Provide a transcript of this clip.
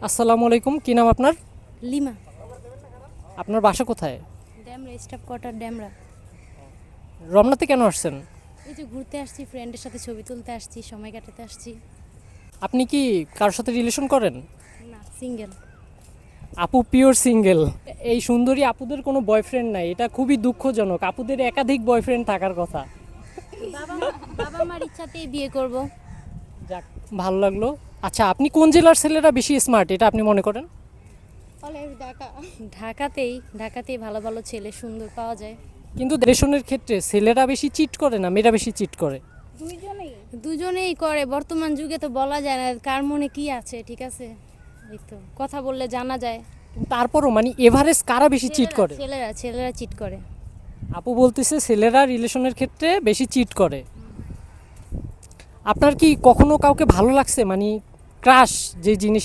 আসসালামু আলাইকুম, কি নাম আপনার? লিমা। আপনার বাসা কোথায়? Demra, staff quarter Demra. রমনাতে কেন আসছেন? এই যে ঘুরতে আসছি, ফ্রেন্ডের সাথে ছবি তুলতে আসছি, সময় কাটাতে আসছি। আপনি কি কারোর সাথে রিলেশন করেন? না, সিঙ্গেল। আপু পিওর সিঙ্গেল। এই সুন্দরী আপুদের কোনো বয়ফ্রেন্ড নাই, এটা খুবই দুঃখজনক। আপুদের একাধিক বয়ফ্রেন্ড থাকার কথা। বাবা মার ইচ্ছাতেই বিয়ে করব। যাক, ভালো লাগলো। আচ্ছা, আপনি কোন জেলার ছেলেরা বেশি স্মার্ট এটা আপনি মনে করেন? ঢাকাতেই ভালো ভালো ছেলে সুন্দর পাওয়া যায়। কিন্তু রিলেশনের ক্ষেত্রে ছেলেরা বেশি চিট করে না মেয়েরা বেশি চিট করে? দুজনেই করে, বর্তমান যুগে তো বলা যায় না কার মনে কি আছে, ঠিক আছে? এই তো কথা বললে জানা যায়। তারপরও মানে এভারেজ কারা বেশি চিট করে? ছেলেরা ছেলেরা চিট করে। আপু বলতেছে ছেলেরা রিলেশনের ক্ষেত্রে বেশি চিট করে। আপনার কি কখনো কাউকে ভালো লাগছে, মানে ক্রাশ যে জিনিস?